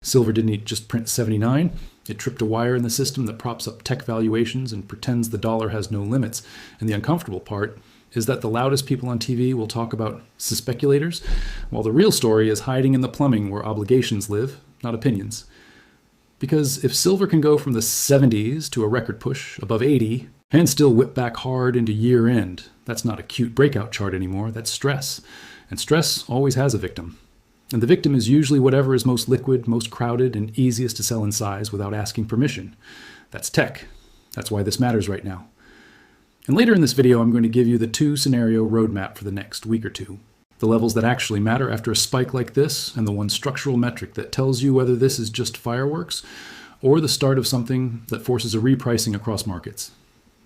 Silver didn't just print 79. It tripped a wire in the system that props up tech valuations and pretends the dollar has no limits. And the uncomfortable part is that the loudest people on TV will talk about speculators, while the real story is hiding in the plumbing where obligations live, not opinions. Because if silver can go from the 70s to a record push above 80 and still whip back hard into year end, that's not a cute breakout chart anymore, that's stress. And stress always has a victim. And the victim is usually whatever is most liquid, most crowded, and easiest to sell in size without asking permission. That's tech. That's why this matters right now. And later in this video, I'm going to give you the 2-scenario roadmap for the next week or two. The levels that actually matter after a spike like this, and the one structural metric that tells you whether this is just fireworks or the start of something that forces a repricing across markets.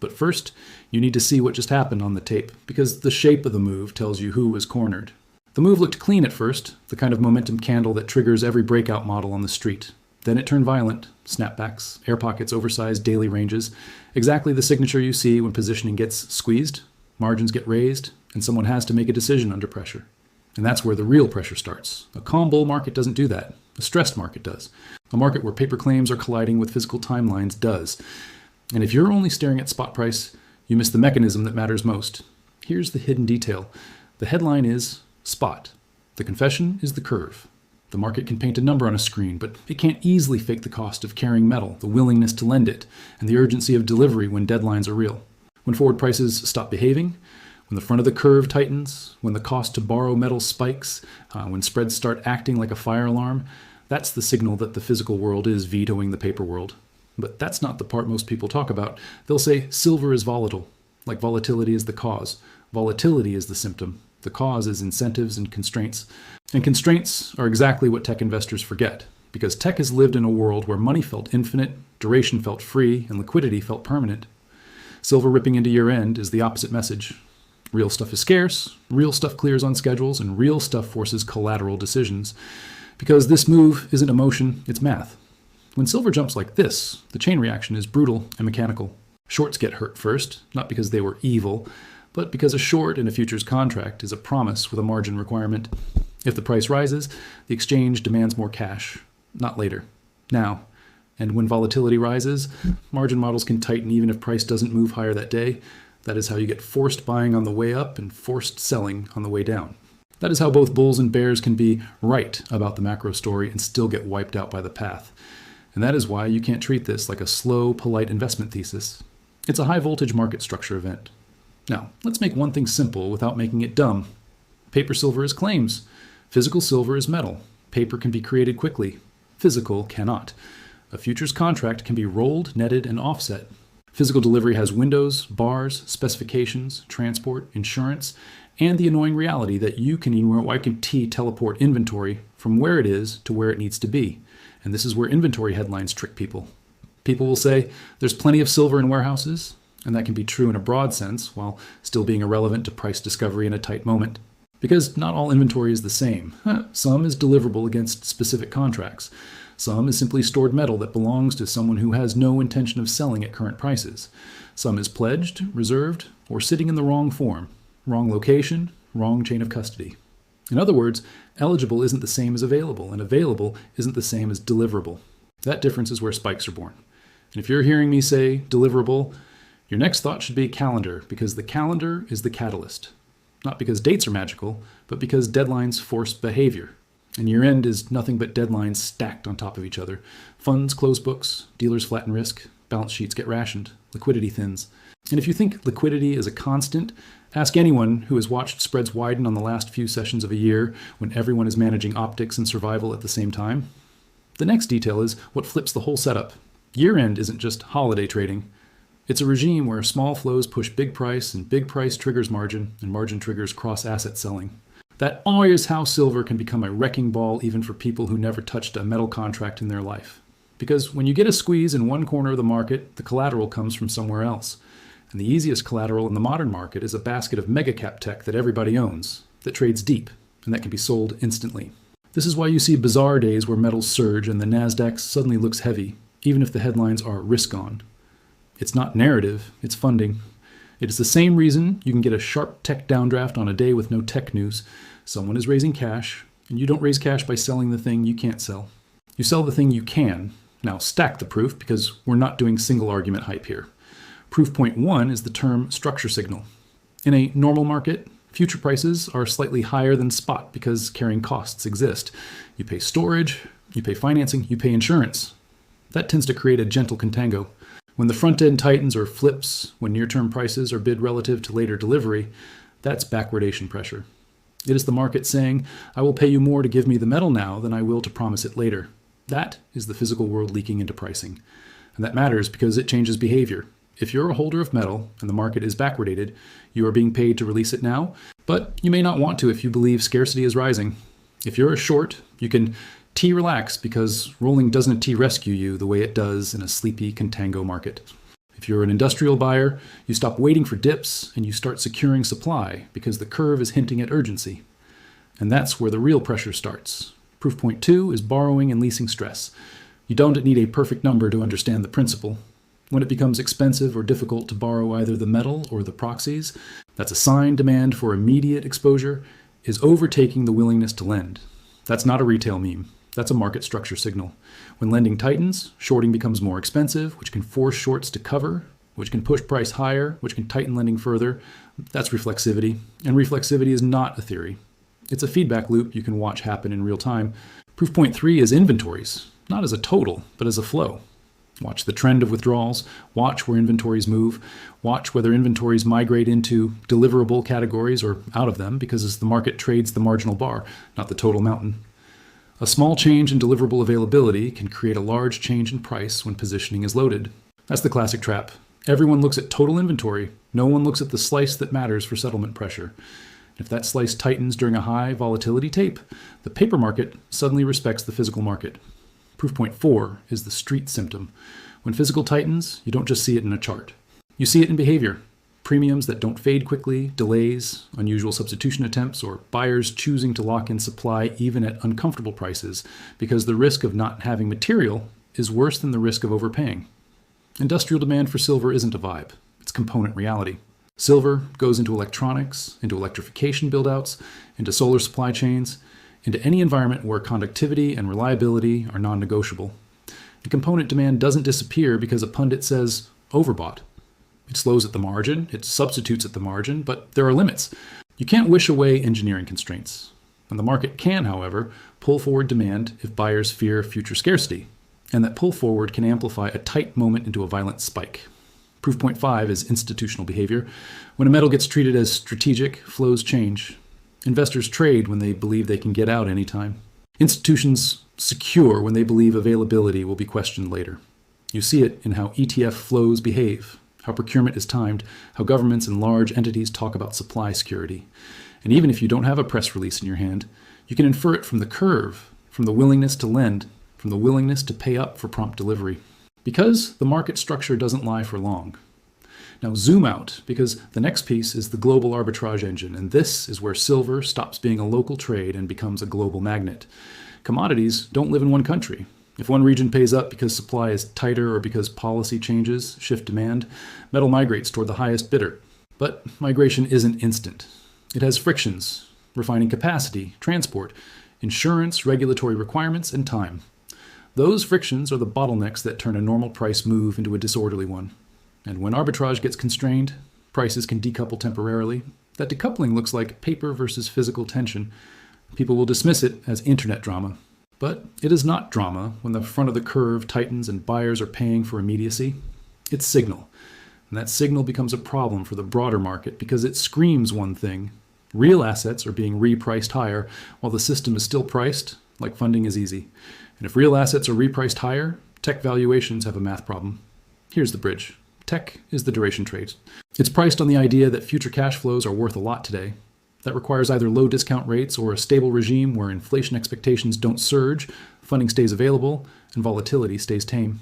But first, you need to see what just happened on the tape, because the shape of the move tells you who was cornered. The move looked clean at first, the kind of momentum candle that triggers every breakout model on the street. Then it turned violent, snapbacks, air pockets, oversized daily ranges, exactly the signature you see when positioning gets squeezed, margins get raised, and someone has to make a decision under pressure. And that's where the real pressure starts. A calm bull market doesn't do that. A stressed market does. A market where paper claims are colliding with physical timelines does. And if you're only staring at spot price, you miss the mechanism that matters most. Here's the hidden detail. The headline is spot. The confession is the curve. The market can paint a number on a screen, but it can't easily fake the cost of carrying metal, the willingness to lend it, and the urgency of delivery when deadlines are real. When forward prices stop behaving, when the front of the curve tightens, when the cost to borrow metal spikes, when spreads start acting like a fire alarm, that's the signal that the physical world is vetoing the paper world. But that's not the part most people talk about. They'll say silver is volatile, like volatility is the cause. Volatility is the symptom. The cause is incentives and constraints. And constraints are exactly what tech investors forget, because tech has lived in a world where money felt infinite, duration felt free, and liquidity felt permanent. Silver ripping into year end is the opposite message. Real stuff is scarce, real stuff clears on schedules, and real stuff forces collateral decisions. Because this move isn't emotion, it's math. When silver jumps like this, the chain reaction is brutal and mechanical. Shorts get hurt first, not because they were evil, but because a short in a futures contract is a promise with a margin requirement. If the price rises, the exchange demands more cash, not later, now. And when volatility rises, margin models can tighten even if price doesn't move higher that day. That is how you get forced buying on the way up and forced selling on the way down. That is how both bulls and bears can be right about the macro story and still get wiped out by the path. And that is why you can't treat this like a slow, polite investment thesis. It's a high-voltage market structure event. Now, let's make one thing simple without making it dumb. Paper silver is claims. Physical silver is metal. Paper can be created quickly. Physical cannot. A futures contract can be rolled, netted, and offset. Physical delivery has windows, bars, specifications, transport, insurance, and the annoying reality that you can YMT teleport inventory from where it is to where it needs to be. And this is where inventory headlines trick people. People will say, there's plenty of silver in warehouses, and that can be true in a broad sense while still being irrelevant to price discovery in a tight moment. Because not all inventory is the same. Some is deliverable against specific contracts. Some is simply stored metal that belongs to someone who has no intention of selling at current prices. Some is pledged, reserved, or sitting in the wrong form. Wrong location, wrong chain of custody. In other words, eligible isn't the same as available, and available isn't the same as deliverable. That difference is where spikes are born. And if you're hearing me say deliverable, your next thought should be calendar, because the calendar is the catalyst. Not because dates are magical, but because deadlines force behavior. And year end is nothing but deadlines stacked on top of each other. Funds close books, dealers flatten risk, balance sheets get rationed, liquidity thins. And if you think liquidity is a constant, ask anyone who has watched spreads widen on the last few sessions of a year when everyone is managing optics and survival at the same time. The next detail is what flips the whole setup. Year end isn't just holiday trading. It's a regime where small flows push big price, and big price triggers margin, and margin triggers cross-asset selling. That always how silver can become a wrecking ball even for people who never touched a metal contract in their life. Because when you get a squeeze in one corner of the market, the collateral comes from somewhere else. And the easiest collateral in the modern market is a basket of mega-cap tech that everybody owns, that trades deep, and that can be sold instantly. This is why you see bizarre days where metals surge and the Nasdaq suddenly looks heavy, even if the headlines are risk-on. It's not narrative, it's funding. It is the same reason you can get a sharp tech downdraft on a day with no tech news. Someone is raising cash, and you don't raise cash by selling the thing you can't sell. You sell the thing you can. Now stack the proof, because we're not doing single argument hype here. Proof point 1 is the term structure signal. In a normal market, future prices are slightly higher than spot because carrying costs exist. You pay storage, you pay financing, you pay insurance. That tends to create a gentle contango. When the front end tightens or flips, when near-term prices are bid relative to later delivery, that's backwardation pressure. It is the market saying, I will pay you more to give me the metal now than I will to promise it later. That is the physical world leaking into pricing. And that matters because it changes behavior. If you're a holder of metal and the market is backwardated, you are being paid to release it now, but you may not want to if you believe scarcity is rising. If you're a short, you can T-relax because rolling doesn't T-rescue you the way it does in a sleepy contango market. If you're an industrial buyer, you stop waiting for dips and you start securing supply because the curve is hinting at urgency. And that's where the real pressure starts. Proof point 2 is borrowing and leasing stress. You don't need a perfect number to understand the principle. When it becomes expensive or difficult to borrow either the metal or the proxies, that's a sign demand for immediate exposure is overtaking the willingness to lend. That's not a retail meme. That's a market structure signal. When lending tightens, shorting becomes more expensive, which can force shorts to cover, which can push price higher, which can tighten lending further. That's reflexivity. And reflexivity is not a theory. It's a feedback loop you can watch happen in real time. Proof point 3 is inventories, not as a total, but as a flow. Watch the trend of withdrawals, watch where inventories move, watch whether inventories migrate into deliverable categories or out of them, because as the market trades the marginal bar, not the total mountain. A small change in deliverable availability can create a large change in price when positioning is loaded. That's the classic trap. Everyone looks at total inventory. No one looks at the slice that matters for settlement pressure. If that slice tightens during a high volatility tape, the paper market suddenly respects the physical market. Proof point 4 is the street symptom. When physical tightens, you don't just see it in a chart. You see it in behavior. Premiums that don't fade quickly, delays, unusual substitution attempts, or buyers choosing to lock in supply even at uncomfortable prices because the risk of not having material is worse than the risk of overpaying. Industrial demand for silver isn't a vibe. It's component reality. Silver goes into electronics, into electrification buildouts, into solar supply chains, into any environment where conductivity and reliability are non-negotiable. And component demand doesn't disappear because a pundit says overbought. It slows at the margin, it substitutes at the margin, but there are limits. You can't wish away engineering constraints. And the market can, however, pull forward demand if buyers fear future scarcity. And that pull forward can amplify a tight moment into a violent spike. Proof point 5 is institutional behavior. When a metal gets treated as strategic, flows change. Investors trade when they believe they can get out anytime. Institutions secure when they believe availability will be questioned later. You see it in how ETF flows behave, how procurement is timed, how governments and large entities talk about supply security. And even if you don't have a press release in your hand, you can infer it from the curve, from the willingness to lend, from the willingness to pay up for prompt delivery. Because the market structure doesn't lie for long. Now zoom out, because the next piece is the global arbitrage engine, and this is where silver stops being a local trade and becomes a global magnet. Commodities don't live in one country. If one region pays up because supply is tighter or because policy changes shift demand, metal migrates toward the highest bidder. But migration isn't instant. It has frictions, refining capacity, transport, insurance, regulatory requirements, and time. Those frictions are the bottlenecks that turn a normal price move into a disorderly one. And when arbitrage gets constrained, prices can decouple temporarily. That decoupling looks like paper versus physical tension. People will dismiss it as internet drama. But it is not drama when the front of the curve tightens and buyers are paying for immediacy. It's signal. And that signal becomes a problem for the broader market because it screams one thing. Real assets are being repriced higher while the system is still priced like funding is easy. And if real assets are repriced higher, tech valuations have a math problem. Here's the bridge. Tech is the duration trade. It's priced on the idea that future cash flows are worth a lot today. That requires either low discount rates or a stable regime where inflation expectations don't surge, funding stays available, and volatility stays tame.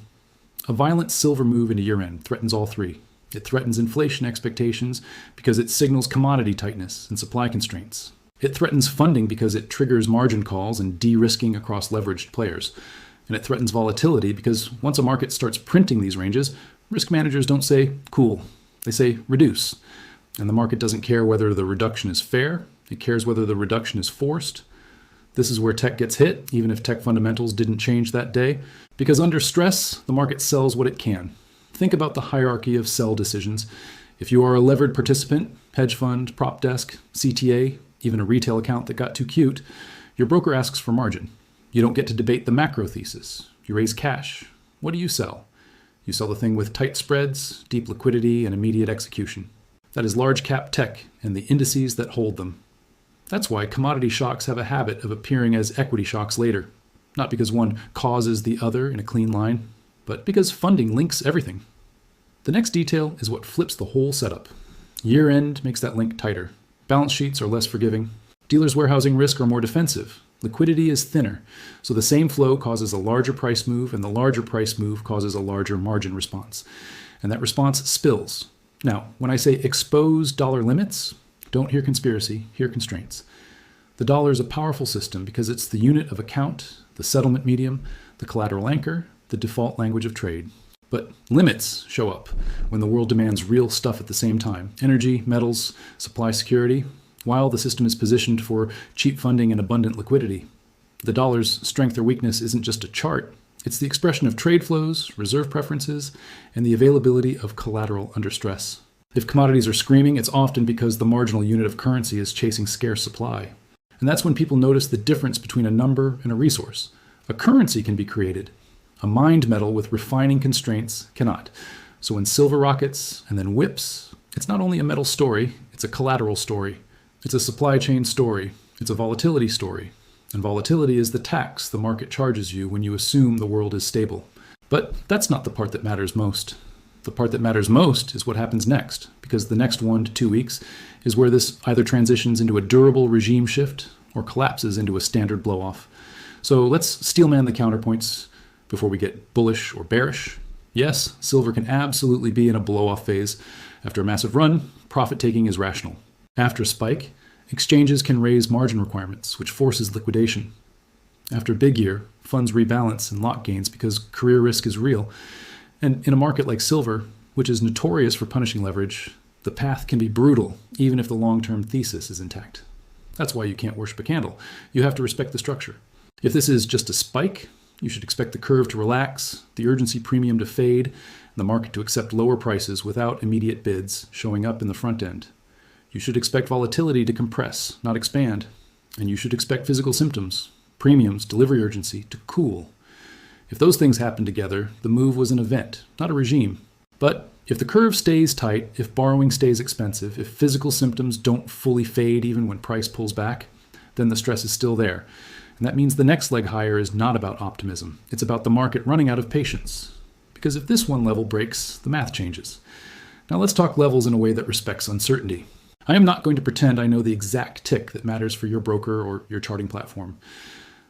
A violent silver move into year-end threatens all three. It threatens inflation expectations because it signals commodity tightness and supply constraints. It threatens funding because it triggers margin calls and de-risking across leveraged players. And it threatens volatility because once a market starts printing these ranges, risk managers don't say, cool. They say, reduce. And the market doesn't care whether the reduction is fair. It cares whether the reduction is forced. This is where tech gets hit, even if tech fundamentals didn't change that day. Because under stress, the market sells what it can. Think about the hierarchy of sell decisions. If you are a levered participant, hedge fund, prop desk, CTA, even a retail account that got too cute, your broker asks for margin. You don't get to debate the macro thesis. You raise cash. What do you sell? You sell the thing with tight spreads, deep liquidity, and immediate execution. That is large cap tech and the indices that hold them. That's why commodity shocks have a habit of appearing as equity shocks later. Not because one causes the other in a clean line, but because funding links everything. The next detail is what flips the whole setup. Year-end makes that link tighter. Balance sheets are less forgiving. Dealers' warehousing risk are more defensive. Liquidity is thinner, so the same flow causes a larger price move, and the larger price move causes a larger margin response. And that response spills. Now, when I say expose dollar limits, don't hear conspiracy, hear constraints. The dollar is a powerful system because it's the unit of account, the settlement medium, the collateral anchor, the default language of trade. But limits show up when the world demands real stuff at the same time. Energy, metals, supply security, while the system is positioned for cheap funding and abundant liquidity. The dollar's strength or weakness isn't just a chart. It's the expression of trade flows, reserve preferences, and the availability of collateral under stress. If commodities are screaming, it's often because the marginal unit of currency is chasing scarce supply. And that's when people notice the difference between a number and a resource. A currency can be created. A mined metal with refining constraints cannot. So when silver rockets and then whips, it's not only a metal story, it's a collateral story. It's a supply chain story. It's a volatility story. And volatility is the tax the market charges you when you assume the world is stable. But that's not the part that matters most. The part that matters most is what happens next, because the next 1 to 2 weeks is where this either transitions into a durable regime shift or collapses into a standard blow-off. So let's steelman the counterpoints before we get bullish or bearish. Yes, silver can absolutely be in a blow-off phase. After a massive run, profit-taking is rational. After a spike, exchanges can raise margin requirements, which forces liquidation. After a big year, funds rebalance and lock gains because career risk is real. And in a market like silver, which is notorious for punishing leverage, the path can be brutal, even if the long-term thesis is intact. That's why you can't worship a candle. You have to respect the structure. If this is just a spike, you should expect the curve to relax, the urgency premium to fade, and the market to accept lower prices without immediate bids showing up in the front end. You should expect volatility to compress, not expand. And you should expect physical symptoms, premiums, delivery urgency to cool. If those things happen together, the move was an event, not a regime. But if the curve stays tight, if borrowing stays expensive, if physical symptoms don't fully fade even when price pulls back, then the stress is still there. And that means the next leg higher is not about optimism. It's about the market running out of patience. Because if this one level breaks, the math changes. Now let's talk levels in a way that respects uncertainty. I am not going to pretend I know the exact tick that matters for your broker or your charting platform.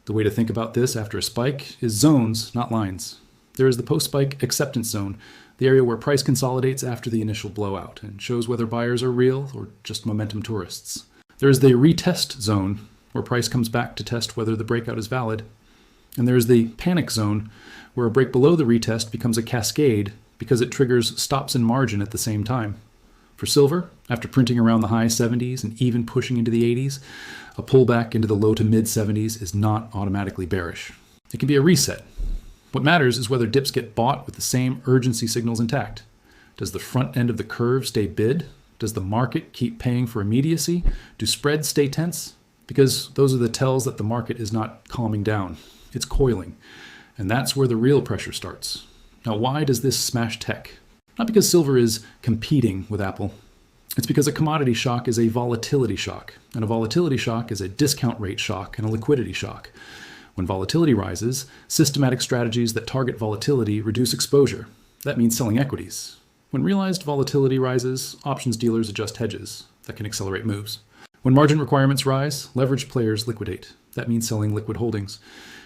The way to think about this after a spike is zones, not lines. There is the post-spike acceptance zone, the area where price consolidates after the initial blowout and shows whether buyers are real or just momentum tourists. There is the retest zone, where price comes back to test whether the breakout is valid. And there is the panic zone, where a break below the retest becomes a cascade because it triggers stops in margin at the same time. For silver, after printing around the high 70s and even pushing into the 80s, a pullback into the low to mid 70s is not automatically bearish. It can be a reset. What matters is whether dips get bought with the same urgency signals intact. Does the front end of the curve stay bid? Does the market keep paying for immediacy? Do spreads stay tense? Because those are the tells that the market is not calming down. It's coiling. And that's where the real pressure starts. Now, why does this smash tech? Not because silver is competing with Apple. It's because a commodity shock is a volatility shock, and a volatility shock is a discount rate shock and a liquidity shock. When volatility rises, systematic strategies that target volatility reduce exposure. That means selling equities. When realized volatility rises, options dealers adjust hedges. That can accelerate moves. When margin requirements rise, leveraged players liquidate. That means selling liquid holdings.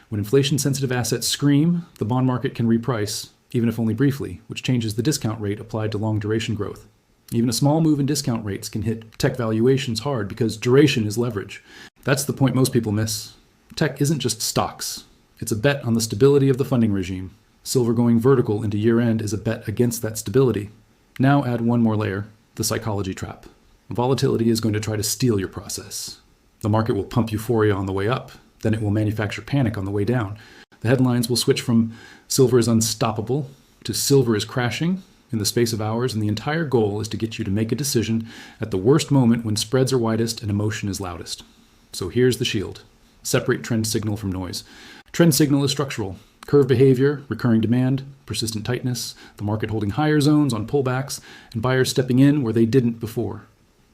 When inflation-sensitive assets scream, the bond market can reprice, even if only briefly, which changes the discount rate applied to long-duration growth. Even a small move in discount rates can hit tech valuations hard because duration is leverage. That's the point most people miss. Tech isn't just stocks. It's a bet on the stability of the funding regime. Silver going vertical into year-end is a bet against that stability. Now add one more layer, the psychology trap. Volatility is going to try to steal your process. The market will pump euphoria on the way up, Then it will manufacture panic on the way down. The headlines will switch from silver is unstoppable to silver is crashing in the space of hours, and the entire goal is to get you to make a decision at the worst moment when spreads are widest and emotion is loudest. So here's the shield. Separate trend signal from noise. Trend signal is structural. Curve behavior, recurring demand, persistent tightness, the market holding higher zones on pullbacks, and buyers stepping in where they didn't before.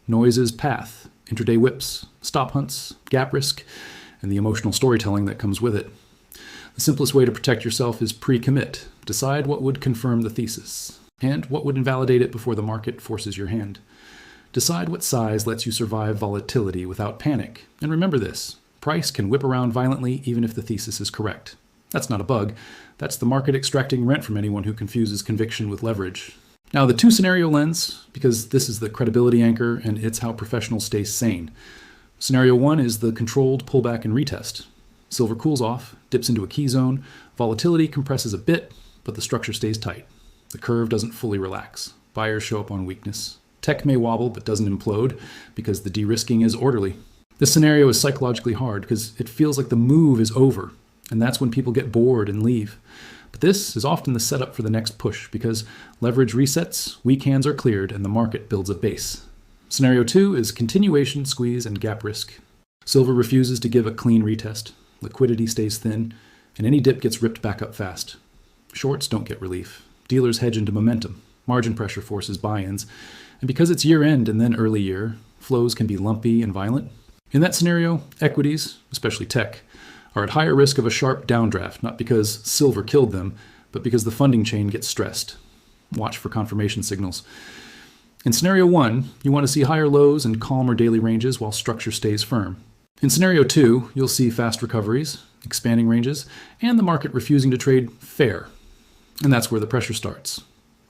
Noise is path, intraday whips, stop hunts, gap risk, and the emotional storytelling that comes with it. The simplest way to protect yourself is pre-commit. Decide what would confirm the thesis, and what would invalidate it before the market forces your hand. Decide what size lets you survive volatility without panic. And remember this, price can whip around violently even if the thesis is correct. That's not a bug. That's the market extracting rent from anyone who confuses conviction with leverage. Now, the two-scenario lens, because this is the credibility anchor and it's how professionals stay sane. Scenario one is the controlled pullback and retest. Silver cools off, dips into a key zone, volatility compresses a bit, but the structure stays tight. The curve doesn't fully relax. Buyers show up on weakness. Tech may wobble but doesn't implode because the de-risking is orderly. This scenario is psychologically hard because it feels like the move is over, and that's when people get bored and leave. But this is often the setup for the next push because leverage resets, weak hands are cleared, and the market builds a base. Scenario two is continuation, squeeze, and gap risk. Silver refuses to give a clean retest. Liquidity stays thin, and any dip gets ripped back up fast. Shorts don't get relief. Dealers hedge into momentum. Margin pressure forces buy-ins. And because it's year-end and then early year, flows can be lumpy and violent. In that scenario, equities, especially tech, are at higher risk of a sharp downdraft, not because silver killed them, but because the funding chain gets stressed. Watch for confirmation signals. In scenario one, you want to see higher lows and calmer daily ranges while structure stays firm. In scenario two, you'll see fast recoveries, expanding ranges, and the market refusing to trade fair. And that's where the pressure starts.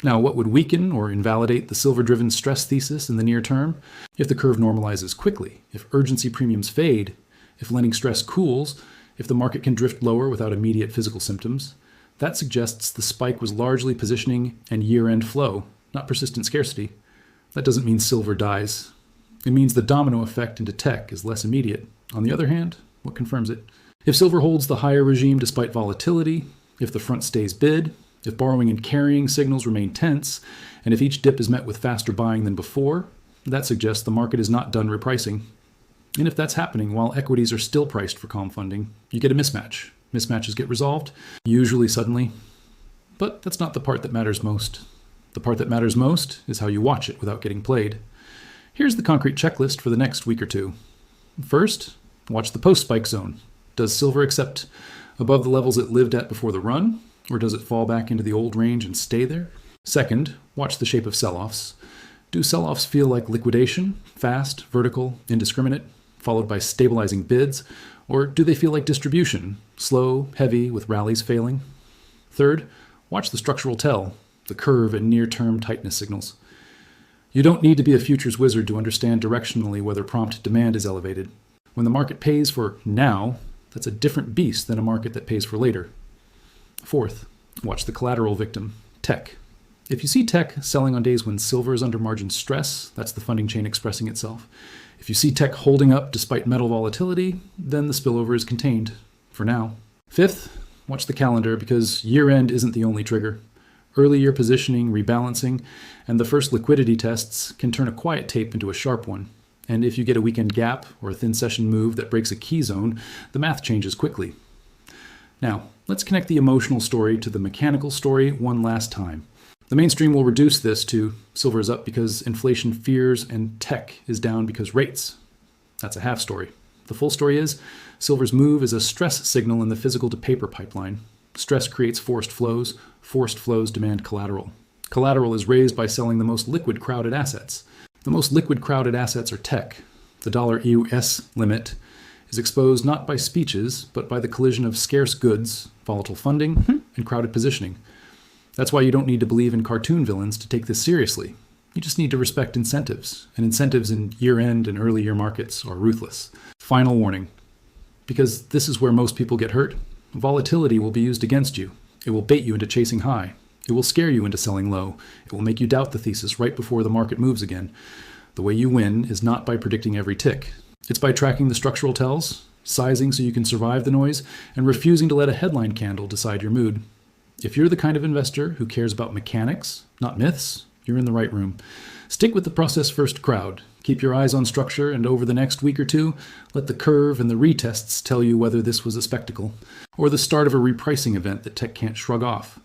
Now, what would weaken or invalidate the silver-driven stress thesis in the near term? If the curve normalizes quickly, if urgency premiums fade, if lending stress cools, if the market can drift lower without immediate physical symptoms, that suggests the spike was largely positioning and year-end flow, not persistent scarcity. That doesn't mean silver dies. It means the domino effect into tech is less immediate. On the other hand, what confirms it? If silver holds the higher regime despite volatility, if the front stays bid, if borrowing and carrying signals remain tense, and if each dip is met with faster buying than before, that suggests the market is not done repricing. And if that's happening while equities are still priced for calm funding, you get a mismatch. Mismatches get resolved, usually suddenly. But that's not the part that matters most. The part that matters most is how you watch it without getting played. Here's the concrete checklist for the next week or two. First, watch the post-spike zone. Does silver accept above the levels it lived at before the run, or does it fall back into the old range and stay there? Second, watch the shape of sell-offs. Do sell-offs feel like liquidation, fast, vertical, indiscriminate, followed by stabilizing bids, or do they feel like distribution, slow, heavy, with rallies failing? Third, watch the structural tell, the curve and near-term tightness signals. You don't need to be a futures wizard to understand directionally whether prompt demand is elevated. When the market pays for now, that's a different beast than a market that pays for later. Fourth, watch the collateral victim, tech. If you see tech selling on days when silver is under margin stress, that's the funding chain expressing itself. If you see tech holding up despite metal volatility, then the spillover is contained, for now. Fifth, watch the calendar because year-end isn't the only trigger. Early year positioning, rebalancing, and the first liquidity tests can turn a quiet tape into a sharp one. And if you get a weekend gap or a thin session move that breaks a key zone, the math changes quickly. Now, let's connect the emotional story to the mechanical story one last time. The mainstream will reduce this to silver is up because inflation fears and tech is down because rates. That's a half story. The full story is silver's move is a stress signal in the physical to paper pipeline. Stress creates forced flows demand collateral. Collateral is raised by selling the most liquid crowded assets. The most liquid crowded assets are tech. The $US limit is exposed not by speeches, but by the collision of scarce goods, volatile funding, and crowded positioning. That's why you don't need to believe in cartoon villains to take this seriously. You just need to respect incentives, and incentives in year-end and early year markets are ruthless. Final warning, because this is where most people get hurt, volatility will be used against you. It will bait you into chasing high. It will scare you into selling low. It will make you doubt the thesis right before the market moves again. The way you win is not by predicting every tick. It's by tracking the structural tells, sizing so you can survive the noise, and refusing to let a headline candle decide your mood. If you're the kind of investor who cares about mechanics, not myths, you're in the right room. Stick with the process first crowd. Keep your eyes on structure, and over the next week or two, let the curve and the retests tell you whether this was a spectacle or the start of a repricing event that tech can't shrug off.